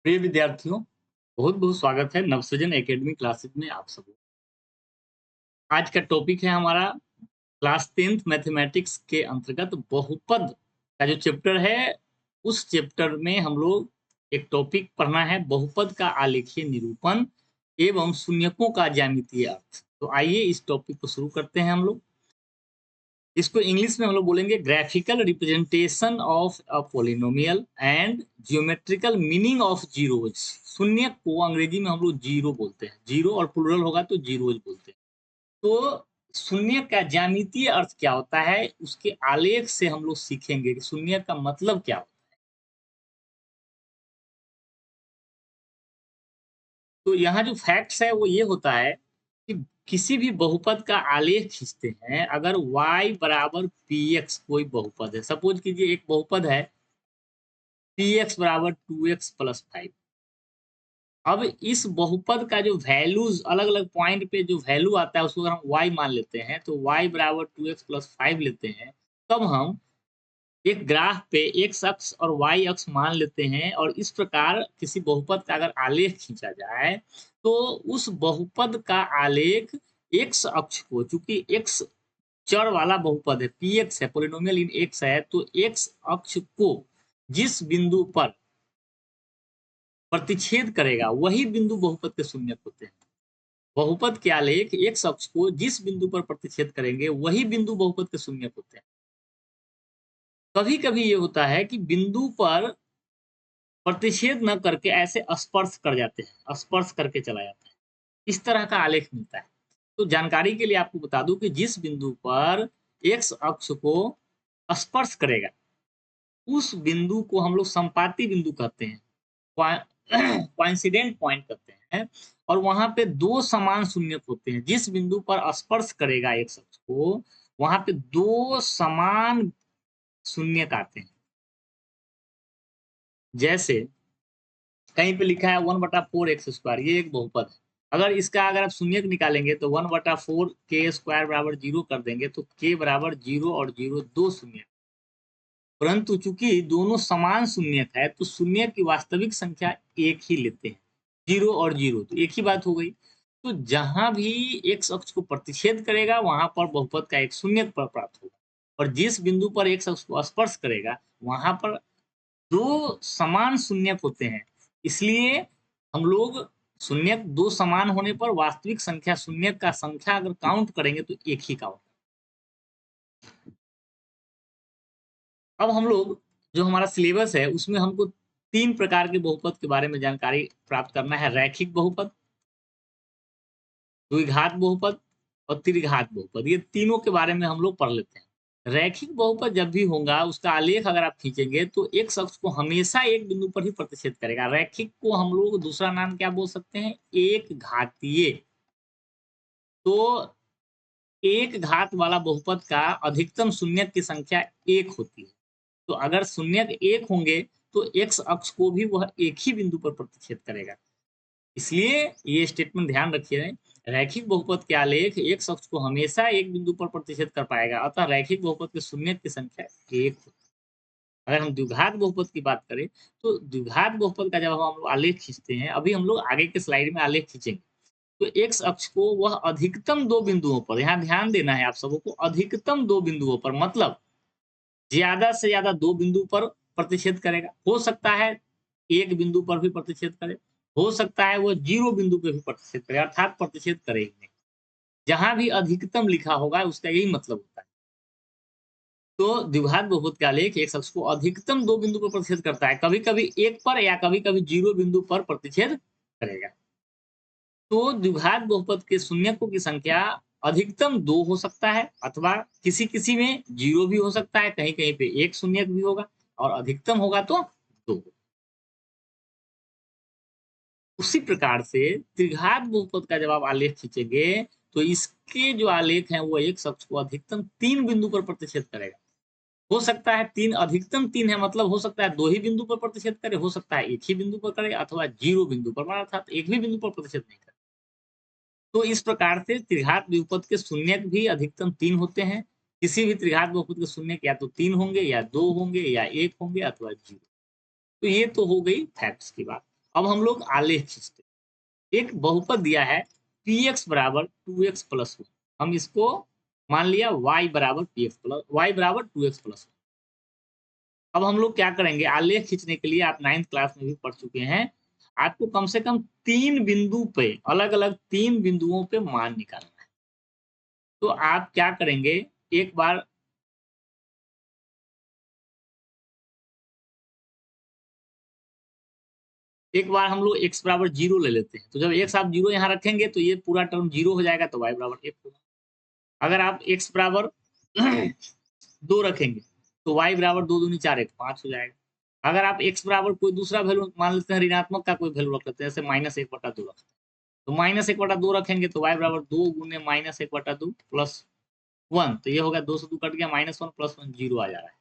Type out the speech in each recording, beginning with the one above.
प्रिय विद्यार्थियों, बहुत बहुत स्वागत है नवसृजन एकेडमी क्लासेस में आप सबको। आज का टॉपिक है हमारा क्लास 10th मैथमेटिक्स के अंतर्गत बहुपद का जो चैप्टर है। उस चैप्टर में हम लोग एक टॉपिक पढ़ना है, बहुपद का आलेखीय निरूपण एवं शून्यकों का ज्यामितीय अर्थ। तो आइए इस टॉपिक को शुरू करते हैं हम लोग। इसको इंग्लिश में हम लोग बोलेंगे graphical representation of a polynomial and geometrical meaning of zeros. शून्य को अंग्रेजी में हम लोग जीरो बोलते हैं, जीरो और प्लूरल होगा तो जीरोज बोलते हैं। तो शून्य का ज्यामितीय अर्थ क्या होता है, उसके आलेख से हम लोग सीखेंगे कि शून्य का मतलब क्या होता है। तो यहाँ जो फैक्ट्स है वो ये होता है कि किसी भी बहुपद का आलेख खींचते हैं, अगर y बराबर px कोई बहुपद है, सपोज कीजिए एक बहुपद है px बराबर 2x प्लस 5। अब इस बहुपद का जो वैल्यूज अलग अलग पॉइंट पे जो वैल्यू आता है उसको अगर हम y मान लेते हैं, तो y बराबर 2x प्लस 5 लेते हैं, तब हम एक ग्राफ पे x अक्ष और y अक्ष मान लेते हैं। और इस प्रकार किसी बहुपद का अगर आलेख खींचा जाए तो उस बहुपद का आलेख x अक्ष को, चूंकि x चर वाला बहुपद है, px है, पोलिनोमियल इन x है, तो x अक्ष को जिस बिंदु पर प्रतिच्छेद करेगा वही बिंदु बहुपद के शून्यक होते हैं। बहुपद के आलेख x अक्ष को जिस बिंदु पर प्रतिच्छेद करेंगे वही बिंदु बहुपद के शून्यक होते हैं। कभी कभी ये होता है कि बिंदु पर प्रतिच्छेद न करके ऐसे स्पर्श कर जाते हैं, स्पर्श करके चला जाता है, इस तरह का आलेख मिलता है। तो जानकारी के लिए आपको बता दूं कि जिस बिंदु पर x अक्ष को स्पर्श करेगा उस बिंदु को हम लोग संपाती बिंदु कहते हैं, कोइंसिडेंट पॉइंट कहते हैं। और वहां पे दो समान शून्यक होते हैं। जिस बिंदु पर स्पर्श करेगा एक अक्ष को, वहां पे दो समान शून्यक आते हैं। जैसे कहीं पे लिखा है 1/4x², ये एक बहुपद है। अगर आप शून्यक निकालेंगे तो 1/4k² बराबर 0 कर देंगे तो k बराबर 0 और 0 दो शून्यक। परंतु चूंकि दोनों समान शून्यक है तो शून्य की वास्तविक संख्या एक ही लेते हैं, 0 और 0, तो एक ही बात हो गई। तो जहां भी x अक्ष को प्रतिच्छेद करेगा वहां पर बहुपद का एक शून्यक प्राप्त होगा, और जिस बिंदु पर x अक्ष को स्पर्श करेगा वहां पर दो समान शून्यक होते हैं। इसलिए हम लोग शून्यक दो समान होने पर वास्तविक संख्या शून्यक का संख्या अगर काउंट करेंगे तो एक ही का होगा। अब हम लोग जो हमारा सिलेबस है उसमें हमको तीन प्रकार के बहुपद के बारे में जानकारी प्राप्त करना है। रैखिक बहुपद, द्विघात बहुपद और त्रिघात बहुपद, ये तीनों के बारे में हम लोग पढ़ लेते हैं। रैखिक बहुपद जब भी होगा उसका आलेख अगर आप खींचेंगे तो एक शख्स को हमेशा एक बिंदु पर ही प्रतिच्छेद करेगा। रैखिक को हम लोग दूसरा नाम क्या बोल सकते हैं, एक घातीय। तो एक घात वाला बहुपद का अधिकतम शून्यक की संख्या एक होती है। तो अगर शून्यक एक होंगे तो x अक्ष को भी वह एक ही बिंदु पर प्रतिच्छेद करेगा। इसलिए ये स्टेटमेंट ध्यान रखिए, रैखिक बहुपद के आलेख x अक्ष को हमेशा एक बिंदु पर प्रतिच्छेद कर पाएगा, अतः रैखिक बहुपद के शून्यक की संख्या एक होती है। अगर हम द्विघात बहुपद की बात करें तो द्विघात बहुपद का जब हम लोग आलेख खींचते हैं, अभी हम लोग आगे के स्लाइड में आलेख खींचेंगे, तो x अक्ष को वह अधिकतम दो बिंदुओं पर, यहाँ ध्यान देना है आप सबों को, अधिकतम दो बिंदुओं पर मतलब ज्यादा से ज्यादा दो बिंदु पर प्रतिच्छेद करेगा। हो सकता है एक बिंदु पर भी प्रतिच्छेद करे, हो सकता है वो 0 बिंदु पे भी प्रतिच्छेद करे, अर्थात प्रतिच्छेद करे ही नहीं। जहां भी अधिकतम लिखा होगा उसका यही मतलब होता है। तो द्विघात बहुपद का आलेख एक अक्ष को अधिकतम दो बिंदु पर प्रतिच्छेद करता है, कभी कभी एक पर या कभी कभी 0 बिंदु पर प्रतिच्छेद करेगा। तो द्विघात बहुपद के शून्यकों की संख्या अधिकतम दो हो सकता है, अथवा किसी किसी में 0 भी हो सकता है, कहीं कहीं पे एक शून्यक भी होगा, और अधिकतम होगा तो 2। उसी प्रकार से त्रिघात बहुपद का जब आप आलेख खींचेंगे तो इसके जो आलेख हैं वो एक अक्ष को अधिकतम 3 बिंदु पर प्रतिच्छेद करेगा। हो सकता है तीन, अधिकतम 3 है, मतलब हो सकता है दो ही बिंदु पर प्रतिच्छेद करे, हो सकता है एक ही बिंदु पर करे, अथवा 0 बिंदु पर, अर्थात एक भी बिंदु पर प्रतिच्छेद नहीं करे। तो इस प्रकार से त्रिघात बहुपद के शून्यक भी अधिकतम 3 होते हैं। किसी भी त्रिघात बहुपद के शून्यक या तो 3 होंगे या 2 होंगे या 1 होंगे अथवा 0। तो ये तो हो गई फैक्ट्स की बात। अब हम लोग आलेख खींचते हैं। एक बहुपद दिया है px बराबर 2x प्लस 1, हम इसको मान लिया y बराबर px प्लस y बराबर 2x प्लस 1। अब हम लोग क्या करेंगे, आलेख खींचने के लिए आप 9th क्लास में भी पढ़ चुके हैं, आपको कम से कम 3 बिंदु पे, अलग अलग 3 बिंदुओं पे मान निकालना है। तो आप क्या करेंगे, एक बार हम लोग x बराबर 0 ले लेते हैं। तो जब x आप 0 यहाँ रखेंगे तो ये पूरा टर्म 0 हो जाएगा, तो y बराबर 1 होगा। अगर आप x बराबर 2 रखेंगे तो y बराबर 2 दूनी 4 1 5 हो जाएगा। अगर आप x बराबर कोई दूसरा वैल्यू मान लेते हैं, ऋणात्मक का कोई वैल्यू रख लेते हैं, जैसे -1/2 रखते हैं, तो -1/2 रखेंगे तो y बराबर 2 गुने -1/2 प्लस 1, तो ये होगा 2 से 2 कट गया, -1 प्लस 1 0 आ जा रहा है।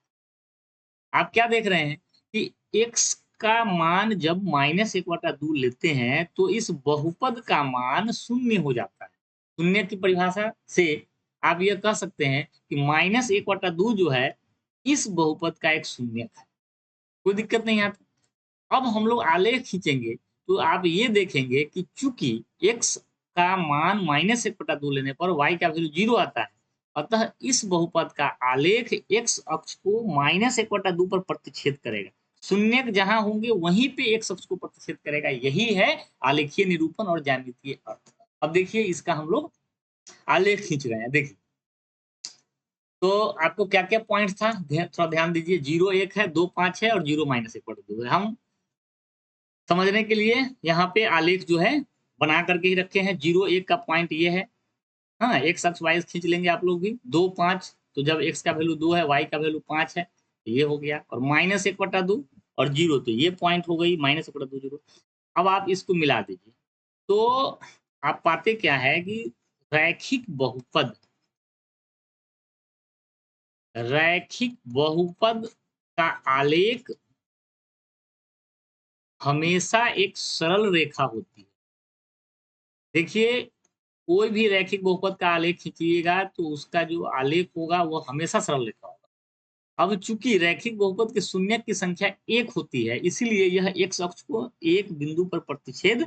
आप क्या देख रहे हैं कि x का मान जब -1/2 लेते हैं तो इस बहुपद का मान शून्य हो जाता है। शून्य की परिभाषा से आप यह कह सकते हैं कि -1/2 जो है इस बहुपद का एक शून्यक है। कोई दिक्कत नहीं आता। अब हम लोग आलेख खींचेंगे तो आप ये देखेंगे कि चूंकि x का मान -1/2 लेने पर y का वैल्यू 0 आता है, अतः इस बहुपद का आलेख x अक्ष को -1/2 पर प्रतिच्छेद करेगा। शून्यक जहां होंगे वहीं पे x अक्ष को प्रतिच्छेद करेगा। यही है आलेखीय निरूपण और ज्यामितीय अर्थ। अब देखिए इसका हम लोग आलेख खींच रहे हैं। देखिए तो आपको क्या क्या पॉइंट था, थोड़ा ध्यान दीजिए। 0 1 है, 2 5 है और 0 -1/2 है। हम समझने के लिए यहाँ पे आलेख जो है बना करके ही रखे हैं। 0 1 का पॉइंट ये है, हाँ, x अक्ष y खींच लेंगे आप लोग भी। 2 5, तो जब x का वैल्यू 2 है, y का वैल्यू 5 है, तो ये हो गया। और -1/2 और 0, तो ये पॉइंट हो गई -1/2 0। अब आप इसको मिला दीजिए तो आप पाते क्या है कि रैखिक बहुपद, रैखिक बहुपद का आलेख हमेशा एक सरल रेखा होती है। देखिए कोई भी रैखिक बहुपद का आलेख खींचिएगा तो उसका जो आलेख होगा वो हमेशा सरल रेखा होगा। अब चूंकि रैखिक बहुपद के शून्यक की संख्या 1 होती है, इसीलिए यह x अक्ष को एक बिंदु पर प्रतिच्छेद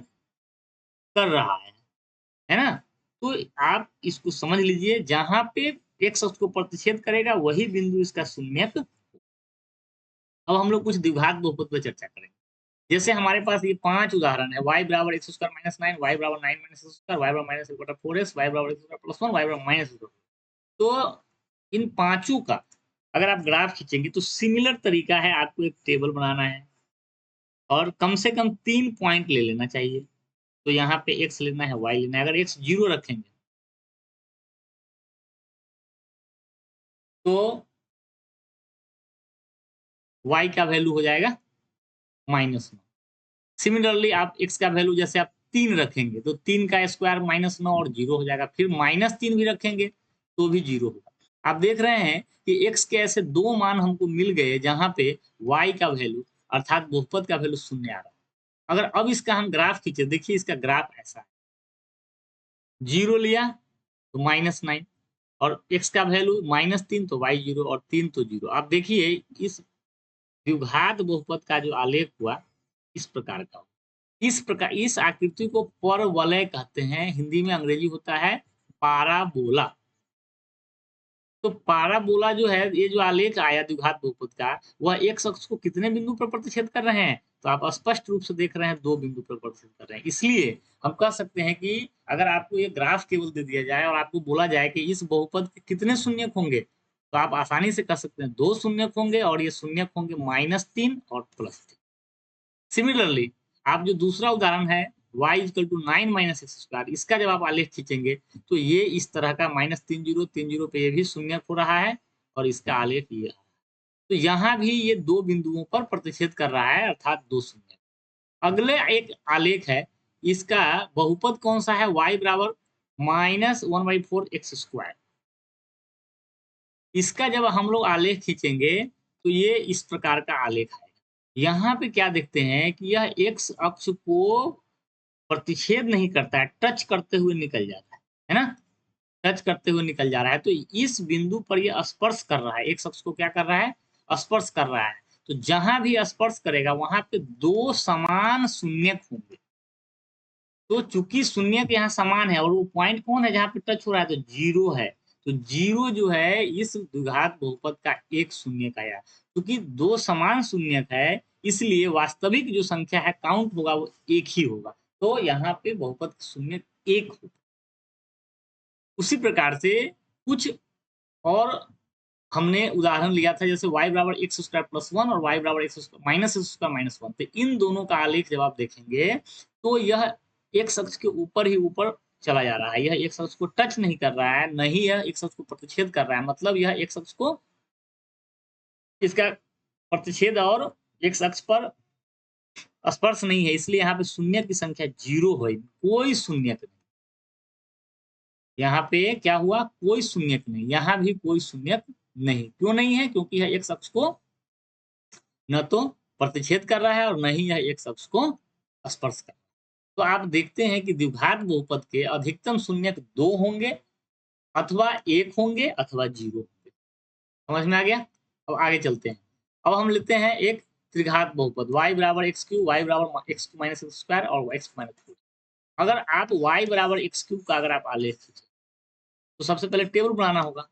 कर रहा है ना? तो आप इसको समझ लीजिए, जहां पे x अक्ष को प्रतिच्छेद करेगा वही बिंदु इसका शून्यक। अब हम लोग कुछ द्विघात बहुपद पर चर्चा करेंगे। जैसे हमारे पास ये 5 उदाहरण है, y बराबर x² - 9, y बराबर 9 - x², y बराबर -1/4x, y बराबर x² + 1, y बराबर -x²। तो इन पांचों का अगर आप ग्राफ खींचेंगे तो सिमिलर तरीका है, आपको एक टेबल बनाना है और कम से कम 3 पॉइंट ले लेना चाहिए। तो यहाँ पे x लेना है, y लेना है। अगर x 0 रखेंगे तो y का वैल्यू हो जाएगा -9। सिमिलरली आप x का वैल्यू जैसे आप 3 रखेंगे तो 3 का स्क्वायर -9 और 0 हो जाएगा। फिर -3 भी रखेंगे तो भी 0 होगा। आप देख रहे हैं कि x के ऐसे 2 मान हमको मिल गए जहां पे y का वैल्यू अर्थात बहुपद का वैल्यू 0 आ रहा है। अगर अब इसका हम ग्राफ खींचे, देखिए इसका ग्राफ ऐसा है। 0 लिया तो -9 और x का वैल्यू -3 तो y 0 और 3 तो 0। आप देखिए इस द्विघात बहुपद का जो आलेख हुआ इस प्रकार का। इस प्रकार इस आकृति को परवलय कहते हैं। हिंदी में अंग्रेजी होता है पाराबोला। तो पाराबोला जो है, ये जो आलेख आया द्विघात बहुपद का, वह x अक्ष को कितने बिंदु पर प्रतिच्छेद कर रहे हैं? तो आप स्पष्ट रूप से देख रहे हैं 2 बिंदु पर प्रतिच्छेद कर रहे हैं। इसलिए हम कह सकते हैं कि अगर आपको ये ग्राफ केवल दे दिया जाए और आपको बोला जाए कि इस बहुपद के कितने शून्यक होंगे, तो आप आसानी से कह सकते हैं 2 शून्यक होंगे और ये शून्यक होंगे -3 और +3। सिमिलरली आप जो दूसरा उदाहरण है y = 9 - x², इसका जब आप आलेख खींचेंगे तो ये इस तरह का -3 0 3 0 पे ये भी शून्यक हो रहा है और इसका आलेख ये है। तो यहाँ भी ये 2 बिंदुओं पर प्रतिच्छेद कर रहा है अर्थात 2 शून्यक। अगले एक आलेख है, इसका बहुपद कौन सा है? y बराबर -1/4 x²। इसका जब हम लोग आलेख खींचेंगे तो ये इस प्रकार का आलेख है। यहाँ पे क्या देखते हैं कि यह x अक्ष को प्रतिच्छेद नहीं करता है, टच करते हुए निकल जाता है ना? टच करते हुए निकल जा रहा है। तो इस बिंदु पर ये स्पर्श कर रहा है, x अक्ष को क्या कर रहा है? स्पर्श कर रहा है। तो जहां भी स्पर्श करेगा वहां पे दो समान शून्यक होंगे। तो चूंकि शून्यक यहाँ समान है और वो पॉइंट कौन है जहां पे टच हो रहा है, तो जीरो है। तो जीरो जो है इस द्विघात बहुपद का एक शून्यक आया। क्योंकि दो समान शून्यक है इसलिए वास्तविक जो संख्या है काउंट होगा वो एक ही होगा। तो यहाँ पे बहुपद शून्यक एक होगा। उसी प्रकार से कुछ और हमने उदाहरण लिया था, जैसे y बराबर एक्स स्क्वायर प्लस वन और y बराबर x minus square minus one. तो इन दोनों का आलेख जब आप देखेंगे तो यह एक अक्ष के ऊपर ही ऊपर चला जा रहा है, यह एक अक्ष को टच नहीं कर रहा है, नहीं यह एक अक्ष को प्रतिच्छेद कर रहा है। मतलब यह एक अक्ष को इसका प्रतिच्छेद और एक अक्ष पर स्पर्श नहीं है, इसलिए यहाँ पे शून्य की संख्या जीरो है, कोई शून्यक नहीं। यहाँ पे क्या हुआ, कोई शून्यक नहीं, यहाँ भी कोई शून्यक नहीं। क्यों नहीं है, क्योंकि यह एक अक्ष को न तो प्रतिच्छेद कर रहा है और न ही यह एक अक्ष को स्पर्श कर रहा है। तो आप देखते हैं कि द्विघात बहुपद के अधिकतम शून्यक दो होंगे अथवा एक होंगे अथवा जीरो होंगे। समझ में आ गया। अब आगे चलते हैं। अब हम लेते हैं एक त्रिघात बहुपद y बराबर एक्स क्यू, वाई बराबर एक्स माइनस एक्स स्क्वायर और एक्स माइनस टू। अगर आप y बराबर एक्स क्यूब का अगर आप आलेख खींचे तो सबसे पहले टेबल बनाना होगा।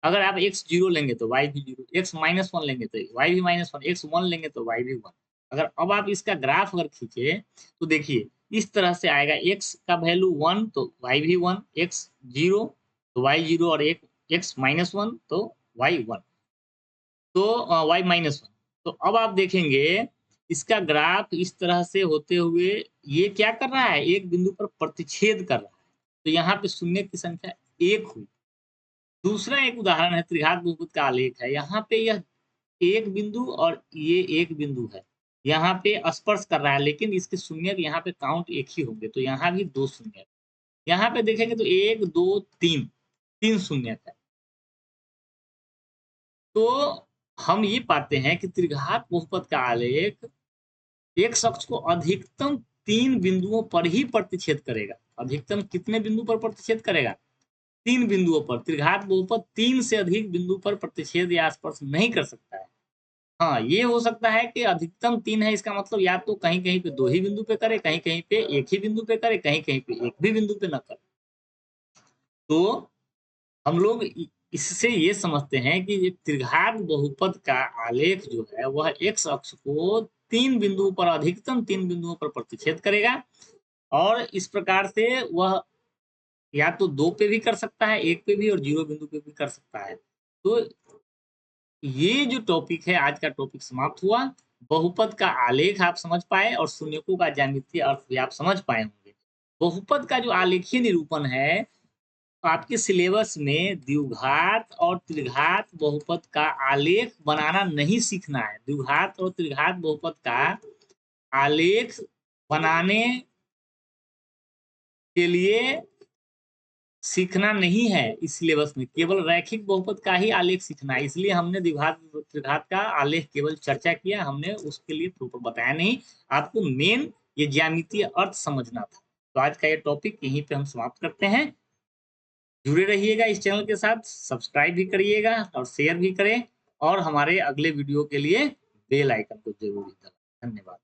अगर आप x जीरो लेंगे तो y भी जीरो, x माइनस वन लेंगे तो y भी माइनस वन, x वन लेंगे तो y भी वन। अगर अब आप इसका ग्राफ अगर खींचे तो देखिए इस तरह से आएगा, x का वैल्यू वन तो y भी वन, x जीरो तो y जीरो और एक x माइनस वन तो y वन, तो y माइनस वन। तो अब आप देखेंगे इसका ग्राफ इस तरह से होते हुए ये क्या कर रहा है, एक बिंदु पर प्रतिच्छेद कर रहा है। तो यहाँ पे शून्य की संख्या एक हुई। दूसरा एक उदाहरण है त्रिघात बहुपद का आलेख है। यहाँ पे यह एक बिंदु और ये एक बिंदु है, यहाँ पे स्पर्श कर रहा है, लेकिन इसके शून्य यहाँ पे काउंट एक ही होंगे। तो यहाँ भी दो शून्य, यहाँ पे देखेंगे तो एक दो तीन, तीन शून्य है। तो हम ये पाते हैं कि त्रिघात बहुपद का आलेख एक अक्ष को अधिकतम तीन बिंदुओं पर ही प्रतिच्छेद करेगा। अधिकतम कितने बिंदु पर प्रतिच्छेद करेगा, तीन बिंदुओं पर। त्रिघात बहुपद तीन से अधिक बिंदु पर प्रतिच्छेद या स्पर्श नहीं कर सकता है। हाँ, ये हो सकता है कि अधिकतम तीन है, इसका मतलब या तो कहीं कहीं पे दो ही बिंदु पे करे, कहीं कहीं पे एक ही बिंदु पे करे, कहीं कहीं पे एक भी बिंदु पे न करे। तो हम लोग इससे ये समझते हैं कि ये त्रिघात बहुपद का आलेख जो है वह एक अक्ष को तीन बिंदुओं पर, अधिकतम तीन बिंदुओं पर प्रतिच्छेद करेगा। और इस प्रकार से वह या तो दो पे भी कर सकता है, एक पे भी, और जीरो बिंदु पे भी कर सकता है। तो ये जो टॉपिक है, आज का टॉपिक समाप्त हुआ। बहुपद का आलेख आप समझ पाए और शून्यकों का ज्यामितीय अर्थ भी आप समझ पाए होंगे। बहुपद का जो आलेखीय निरूपण है, आपके सिलेबस में द्विघात और त्रिघात बहुपद का आलेख बनाना नहीं सीखना है। द्विघात और त्रिघात बहुपद का आलेख बनाने के लिए सीखना नहीं है इस सिलेबस में, केवल रैखिक बहुपद का ही आलेख सीखना है। इसलिए हमने द्विघात त्रिघात का आलेख केवल चर्चा किया, हमने उसके लिए प्रॉपर बताया नहीं। आपको मेन ये ज्यामितीय अर्थ समझना था। तो आज का ये टॉपिक यहीं पे हम समाप्त करते हैं। जुड़े रहिएगा इस चैनल के साथ, सब्सक्राइब भी करिएगा और शेयर भी करें, और हमारे अगले वीडियो के लिए बेल आइकन को जरूर दबाएं। धन्यवाद।